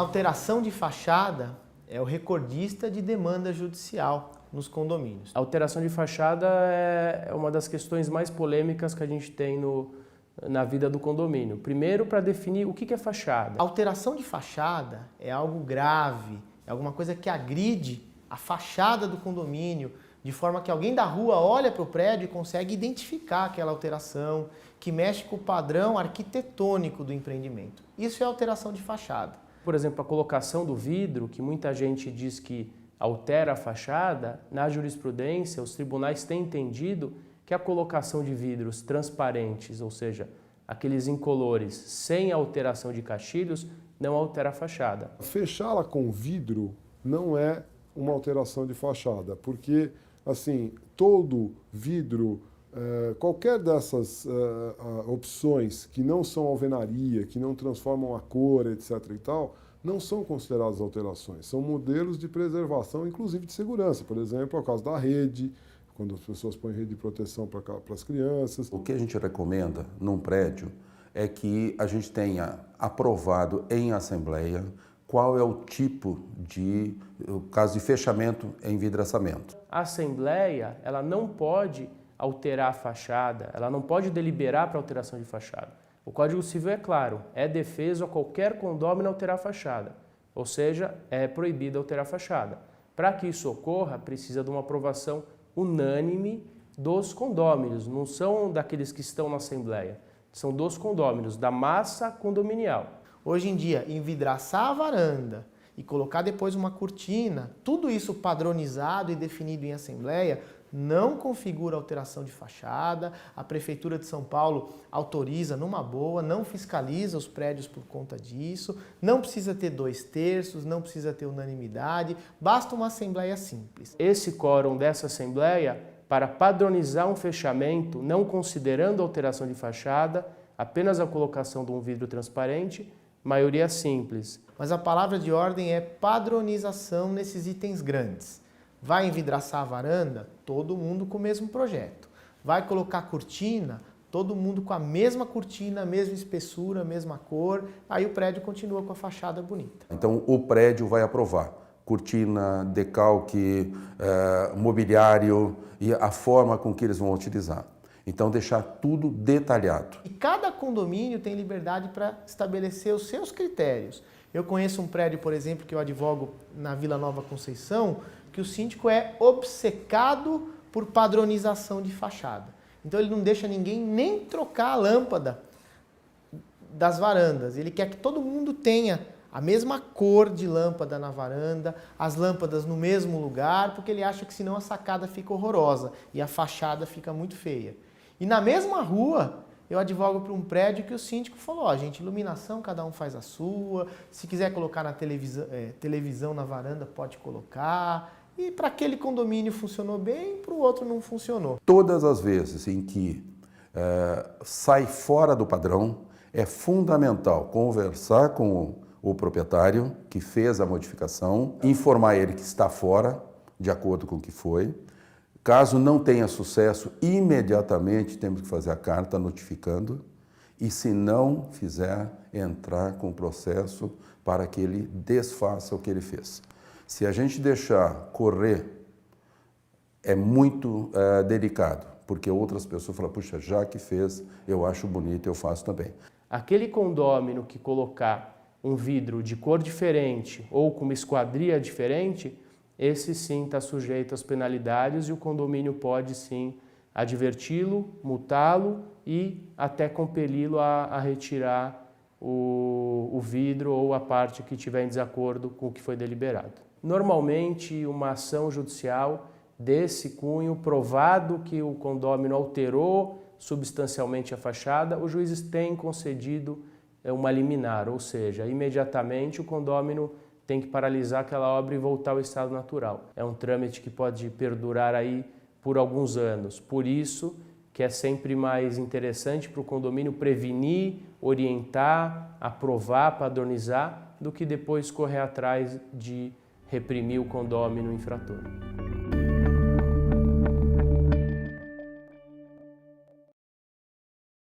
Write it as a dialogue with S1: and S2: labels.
S1: alteração de fachada é o recordista de demanda judicial nos condomínios.
S2: A alteração de fachada é uma das questões mais polêmicas que a gente tem na vida do condomínio. Primeiro, para definir o que é fachada.
S1: A alteração de fachada é algo grave, é alguma coisa que agride a fachada do condomínio, de forma que alguém da rua olha para o prédio e consegue identificar aquela alteração, que mexe com o padrão arquitetônico do empreendimento. Isso é alteração de fachada.
S2: Por exemplo, a colocação do vidro, que muita gente diz que altera a fachada, na jurisprudência os tribunais têm entendido que a colocação de vidros transparentes, ou seja, aqueles incolores sem alteração de caixilhos, não altera a fachada.
S3: Fechá-la com vidro não é uma alteração de fachada, porque assim, todo vidro, qualquer dessas opções que não são alvenaria, que não transformam a cor, etc. e tal, não são consideradas alterações, são modelos de preservação, inclusive de segurança. Por exemplo, é o caso da rede, quando as pessoas põem rede de proteção para as crianças.
S4: O que a gente recomenda num prédio é que a gente tenha aprovado em assembleia qual é o tipo de, o caso de fechamento em vidraçamento.
S2: A assembleia, ela não pode alterar a fachada, ela não pode deliberar para alteração de fachada. O Código Civil é claro, é defeso a qualquer condômino alterar a fachada, ou seja, é proibido alterar a fachada. Para que isso ocorra, precisa de uma aprovação unânime dos condôminos, não são daqueles que estão na assembleia, são dos condôminos, da massa condominial.
S1: Hoje em dia, envidraçar a varanda e colocar depois uma cortina, tudo isso padronizado e definido em assembleia, não configura alteração de fachada. A Prefeitura de São Paulo autoriza numa boa, não fiscaliza os prédios por conta disso, não precisa ter 2/3, não precisa ter unanimidade, basta uma assembleia simples.
S2: Esse quórum dessa assembleia, para padronizar um fechamento, não considerando alteração de fachada, apenas a colocação de um vidro transparente, maioria simples.
S1: Mas a palavra de ordem é padronização nesses itens grandes. Vai envidraçar a varanda? Todo mundo com o mesmo projeto. Vai colocar cortina? Todo mundo com a mesma cortina, a mesma espessura, a mesma cor. Aí o prédio continua com a fachada bonita.
S4: Então o prédio vai aprovar cortina, decalque, mobiliário e a forma com que eles vão utilizar. Então deixar tudo detalhado.
S1: E cada condomínio tem liberdade para estabelecer os seus critérios. Eu conheço um prédio, por exemplo, que eu advogo na Vila Nova Conceição, que o síndico é obcecado por padronização de fachada. Então ele não deixa ninguém nem trocar a lâmpada das varandas. Ele quer que todo mundo tenha a mesma cor de lâmpada na varanda, as lâmpadas no mesmo lugar, porque ele acha que senão a sacada fica horrorosa e a fachada fica muito feia. E na mesma rua, eu advogo para um prédio que o síndico falou, ó, gente, iluminação cada um faz a sua, se quiser colocar na televisão na varanda, pode colocar. E para aquele condomínio funcionou bem, para o outro não funcionou.
S4: Todas as vezes em que sai fora do padrão, é fundamental conversar com o proprietário que fez a modificação, informar ele que está fora, de acordo com o que foi. Caso não tenha sucesso, imediatamente temos que fazer a carta notificando e, se não fizer, entrar com o processo para que ele desfaça o que ele fez. Se a gente deixar correr, é muito delicado, porque outras pessoas falam, puxa, já que fez, eu acho bonito, eu faço também.
S2: Aquele condômino que colocar um vidro de cor diferente ou com uma esquadria diferente, esse sim está sujeito às penalidades e o condomínio pode sim adverti-lo, multá-lo e até compeli-lo a retirar o vidro ou a parte que estiver em desacordo com o que foi deliberado. Normalmente, uma ação judicial desse cunho, provado que o condômino alterou substancialmente a fachada, os juízes têm concedido uma liminar, ou seja, imediatamente o condômino tem que paralisar aquela obra e voltar ao estado natural. É um trâmite que pode perdurar aí por alguns anos. Por isso que é sempre mais interessante para o condomínio prevenir, orientar, aprovar, padronizar, do que depois correr atrás de reprimir o condômino infrator.